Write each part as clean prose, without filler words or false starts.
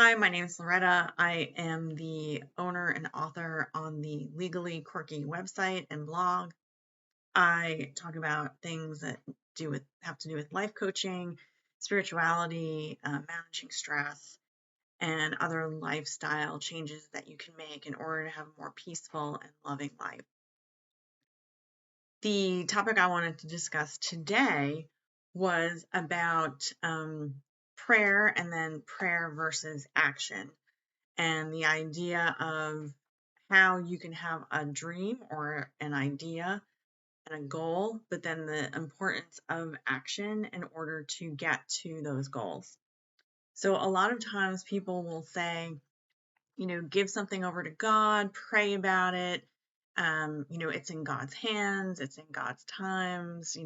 Hi, my name is Loretta. I am the owner and author on the Legally Quirky website and blog. I talk about things that have to do with life coaching, spirituality, managing stress, and other lifestyle changes that you can make in order to have a more peaceful and loving life. The topic I wanted to discuss today was about prayer and then prayer versus action, and the idea of how you can have a dream or an idea and a goal, but then the importance of action in order to get to those goals. So a lot of times people will say, give something over to God, pray about it. It's in God's hands, it's in God's times,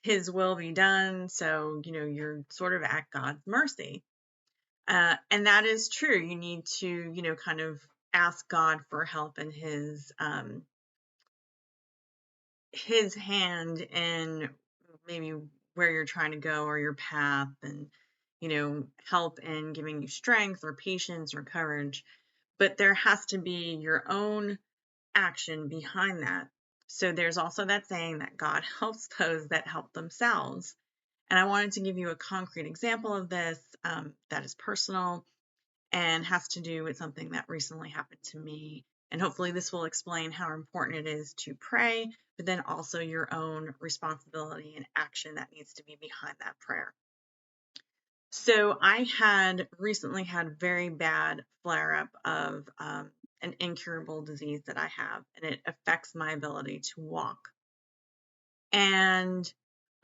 his will be done. So, you're sort of at God's mercy. And that is true. You need to, kind of ask God for help in his hand in maybe where you're trying to go or your path, and help in giving you strength or patience or courage. But there has to be your own action behind that. So there's also that saying that God helps those that help themselves. And I wanted to give you a concrete example of this that is personal and has to do with something that recently happened to me. And hopefully this will explain how important it is to pray, but then also your own responsibility and action that needs to be behind that prayer. So I had recently had very bad flare up of an incurable disease that I have, and it affects my ability to walk. And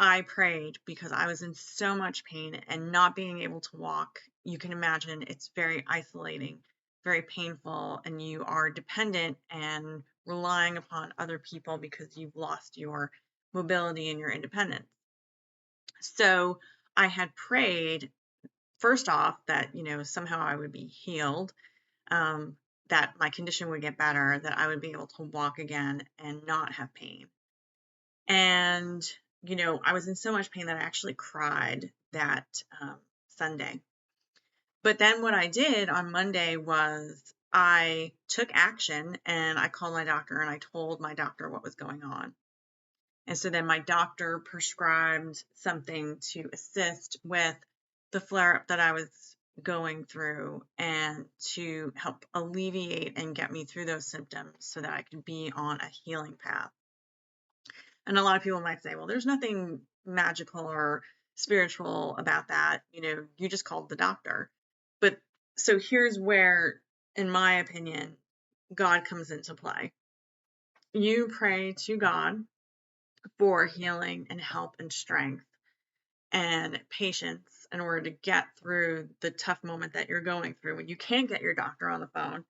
I prayed because I was in so much pain, and not being able to walk, you can imagine it's very isolating, very painful, and you are dependent and relying upon other people because you've lost your mobility and your independence. So I had prayed first off that, somehow I would be healed, that my condition would get better, that I would be able to walk again and not have pain. And, I was in so much pain that I actually cried that Sunday. But then what I did on Monday was I took action, and I called my doctor and I told my doctor what was going on. And so then my doctor prescribed something to assist with the flare up that I was going through and to help alleviate and get me through those symptoms so that I could be on a healing path. And a lot of people might say, well, there's nothing magical or spiritual about that. You just called the doctor. But so here's where, in my opinion, God comes into play. You pray to God for healing and help and strength and patience in order to get through the tough moment that you're going through when you can't get your doctor on the phone.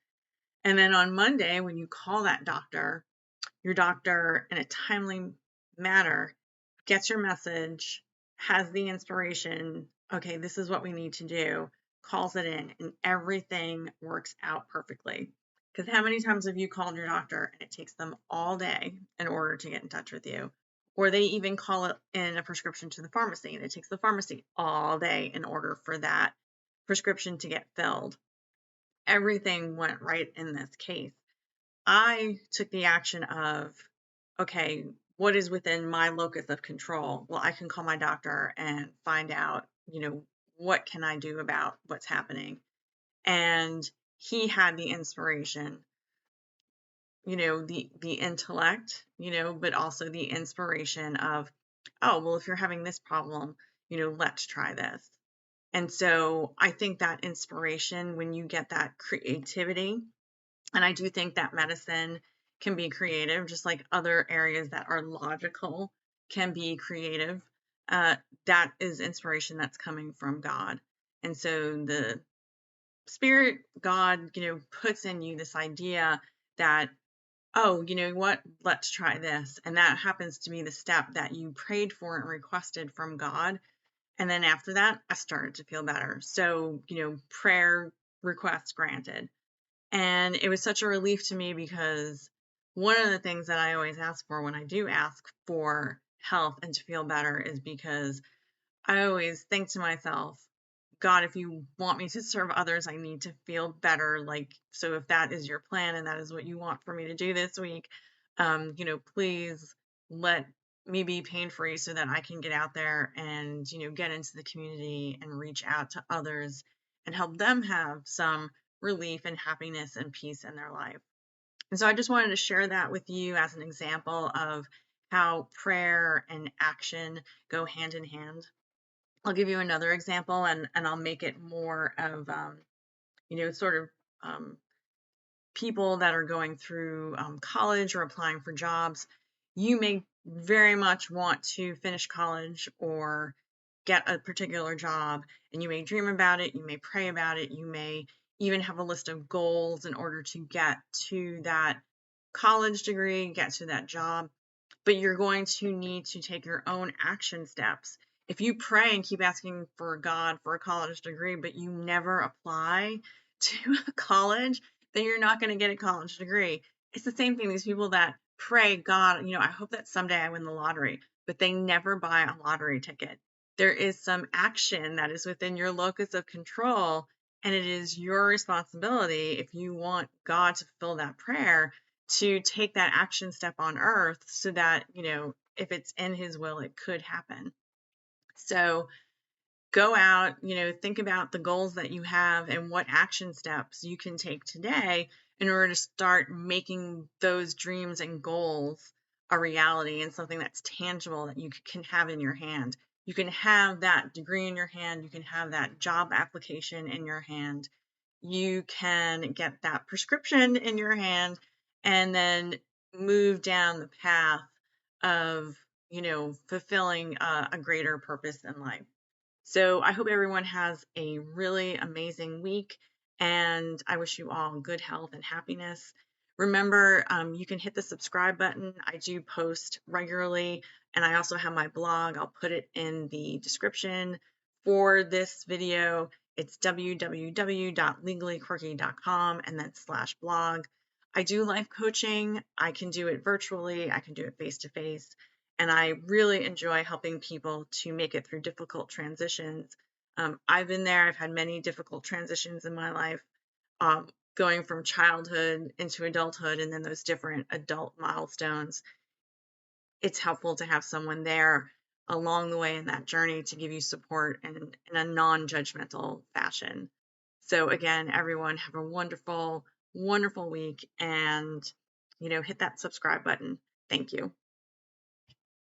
And then on Monday, when you call that doctor, your doctor, in a timely manner, gets your message, has the inspiration, okay, this is what we need to do, calls it in, and everything works out perfectly. Because how many times have you called your doctor and it takes them all day in order to get in touch with you? Or they even call it in a prescription to the pharmacy, and it takes the pharmacy all day in order for that prescription to get filled. Everything went right in this case. I took the action of, okay, what is within my locus of control? Well, I can call my doctor and find out, what can I do about what's happening? And he had the inspiration, the intellect, but also the inspiration of, oh, well, if you're having this problem, let's try this. And so I think that inspiration, when you get that creativity, and I do think that medicine can be creative, just like other areas that are logical can be creative. That is inspiration that's coming from God. And so the Spirit, God, puts in you this idea that, oh, you know what, let's try this. And that happens to be the step that you prayed for and requested from God. And then after that, I started to feel better. So, prayer request granted. And it was such a relief to me because one of the things that I always ask for when I do ask for health and to feel better is because I always think to myself, God, if you want me to serve others, I need to feel better. Like, so if that is your plan and that is what you want for me to do this week, please let me be pain free so that I can get out there and, get into the community and reach out to others and help them have some relief and happiness and peace in their life. And so I just wanted to share that with you as an example of how prayer and action go hand in hand. I'll give you another example, and I'll make it more of, sort of people that are going through college or applying for jobs. You may very much want to finish college or get a particular job, and you may dream about it, you may pray about it, you may even have a list of goals in order to get to that college degree, get to that job, but you're going to need to take your own action steps. If you pray and keep asking for God for a college degree, but you never apply to a college, then you're not going to get a college degree. It's the same thing. These people that pray, God, I hope that someday I win the lottery, but they never buy a lottery ticket. There is some action that is within your locus of control, and it is your responsibility, if you want God to fulfill that prayer, to take that action step on earth so that, if it's in his will, it could happen. So go out, think about the goals that you have and what action steps you can take today in order to start making those dreams and goals a reality and something that's tangible that you can have in your hand. You can have that degree in your hand. You can have that job application in your hand. You can get that prescription in your hand and then move down the path of, fulfilling a greater purpose in life. So I hope everyone has a really amazing week, and I wish you all good health and happiness. Remember, you can hit the subscribe button. I do post regularly, and I also have my blog. I'll put it in the description for this video. It's www.legallyquirky.com and then /blog. I do life coaching. I can do it virtually. I can do it face-to-face. And I really enjoy helping people to make it through difficult transitions. I've been there. I've had many difficult transitions in my life, going from childhood into adulthood and then those different adult milestones. It's helpful to have someone there along the way in that journey to give you support in a non-judgmental fashion. So again, everyone, have a wonderful, wonderful week, and hit that subscribe button. Thank you.